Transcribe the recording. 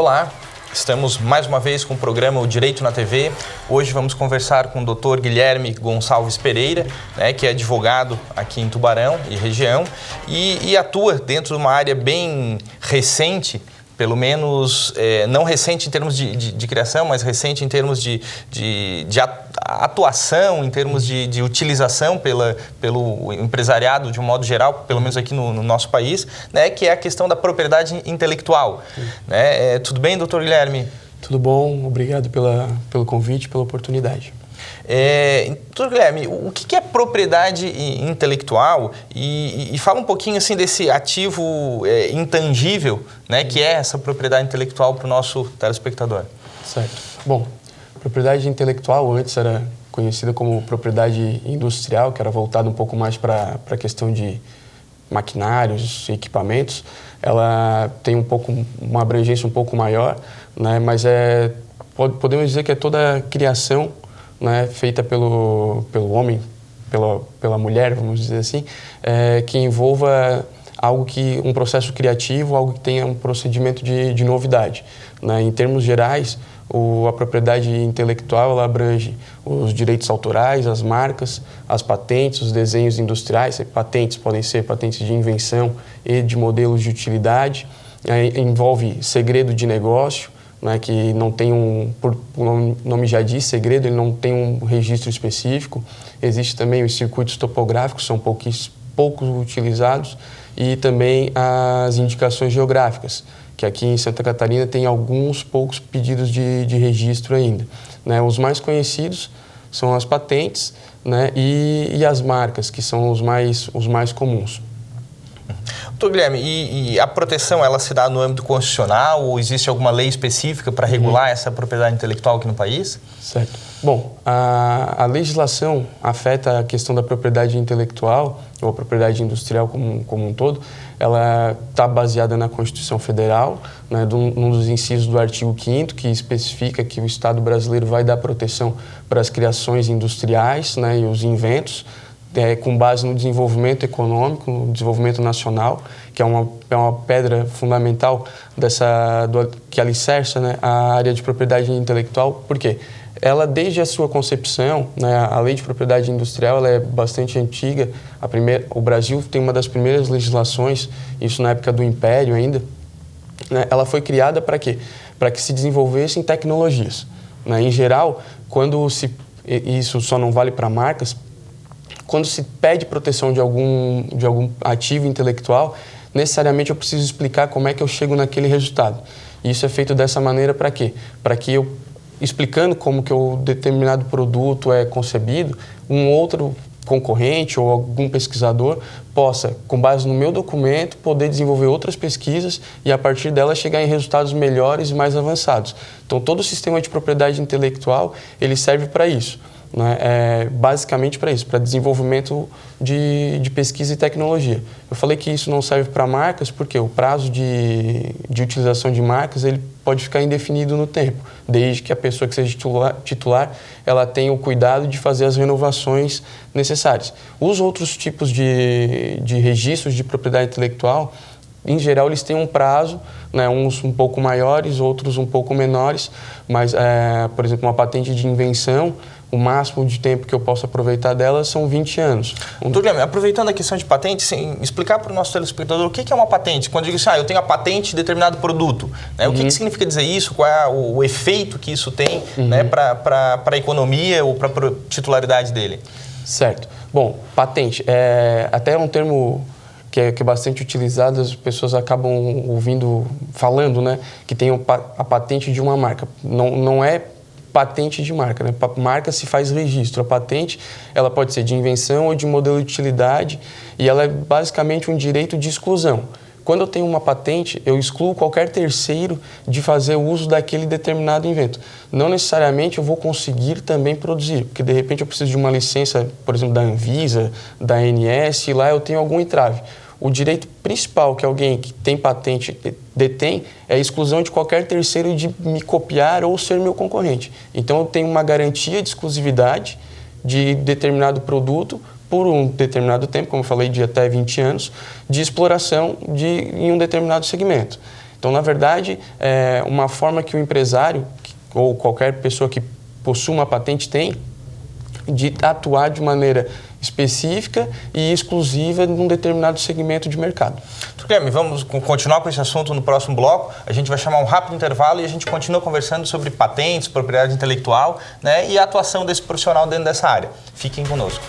Olá, estamos mais uma vez com o programa O Direito na TV. Hoje vamos conversar com o Dr. Guilherme Gonçalves Pereira, que é advogado aqui em Tubarão e região e atua dentro de uma área bem recente, pelo menos não recente em termos de criação, mas recente em termos de atuação, em termos de utilização pelo empresariado de um modo geral, pelo menos aqui no nosso país, que é a questão da propriedade intelectual. Tudo bem, doutor Guilherme? Tudo bom, obrigado pelo convite, pela oportunidade. Doutor Guilherme, o que é propriedade intelectual e fala um pouquinho assim desse ativo intangível, que é essa propriedade intelectual para o nosso telespectador. Certo. Bom, propriedade intelectual antes era conhecida como propriedade industrial, que era voltada um pouco mais para a questão de maquinários e equipamentos. Ela tem uma abrangência um pouco maior, mas podemos dizer que é toda a criação feita pelo homem, pela mulher, vamos dizer assim, que envolva um processo criativo, algo que tenha um procedimento de novidade. Em termos gerais, a propriedade intelectual ela abrange os direitos autorais, as marcas, as patentes, os desenhos industriais. Patentes podem ser patentes de invenção e de modelos de utilidade. Envolve segredo de negócio, que não tem por o nome já diz, segredo, ele não tem um registro específico. Existe também os circuitos topográficos, são poucos utilizados, e também as indicações geográficas, que aqui em Santa Catarina tem alguns poucos pedidos de registro ainda. Os mais conhecidos são as patentes, e as marcas, que são os mais comuns. Doutor Guilherme, e a proteção, ela se dá no âmbito constitucional ou existe alguma lei específica para regular essa propriedade intelectual aqui no país? Certo. Bom, a legislação afeta a questão da propriedade intelectual ou a propriedade industrial como um todo. Ela está baseada na Constituição Federal, num dos incisos do artigo 5º, que especifica que o Estado brasileiro vai dar proteção para as criações industriais e os inventos, com base no desenvolvimento econômico, no desenvolvimento nacional, que é uma pedra fundamental que alicerça a área de propriedade intelectual. Por quê? Ela, desde a sua concepção, a lei de propriedade industrial ela é bastante antiga. O Brasil tem uma das primeiras legislações, isso na época do Império ainda. Ela foi criada para quê? Para que se desenvolvessem tecnologias. Em geral, isso só não vale para marcas, quando se pede proteção de algum ativo intelectual, necessariamente eu preciso explicar como é que eu chego naquele resultado. E isso é feito dessa maneira para quê? Para que eu, explicando como que o determinado produto é concebido, um outro concorrente ou algum pesquisador possa, com base no meu documento, poder desenvolver outras pesquisas e, a partir delas, chegar em resultados melhores e mais avançados. Então, todo o sistema de propriedade intelectual, ele serve para isso. Basicamente para isso, para desenvolvimento de pesquisa e tecnologia. Eu falei que isso não serve para marcas porque o prazo de utilização de marcas ele pode ficar indefinido no tempo, desde que a pessoa que seja titular ela tenha o cuidado de fazer as renovações necessárias. Os outros tipos de registros de propriedade intelectual, em geral, eles têm um prazo, uns um pouco maiores, outros um pouco menores, mas, por exemplo, uma patente de invenção, o máximo de tempo que eu posso aproveitar dela são 20 anos. Doutor Guilherme, aproveitando a questão de patente, explicar para o nosso telespectador o que é uma patente. Quando eu digo assim, eu tenho a patente de determinado produto, o que significa dizer isso? Qual é o efeito que isso tem para a economia ou para a titularidade dele? Certo. Bom, patente até um termo que é bastante utilizado, as pessoas acabam falando, que tem a patente de uma marca. Não é patente de marca, Marca se faz registro. A patente, ela pode ser de invenção ou de modelo de utilidade e ela é basicamente um direito de exclusão. Quando eu tenho uma patente, eu excluo qualquer terceiro de fazer uso daquele determinado invento. Não necessariamente eu vou conseguir também produzir, porque de repente eu preciso de uma licença, por exemplo, da Anvisa, da ANS, e lá eu tenho algum entrave. O direito principal que alguém que tem patente detém é a exclusão de qualquer terceiro de me copiar ou ser meu concorrente. Então, eu tenho uma garantia de exclusividade de determinado produto por um determinado tempo, como eu falei, de até 20 anos, de exploração em um determinado segmento. Então, na verdade, é uma forma que o empresário ou qualquer pessoa que possua uma patente tem de atuar de maneira específica e exclusiva num determinado segmento de mercado. Guilherme, vamos continuar com esse assunto no próximo bloco. A gente vai chamar um rápido intervalo e a gente continua conversando sobre patentes, propriedade intelectual, né, e a atuação desse profissional dentro dessa área. Fiquem conosco.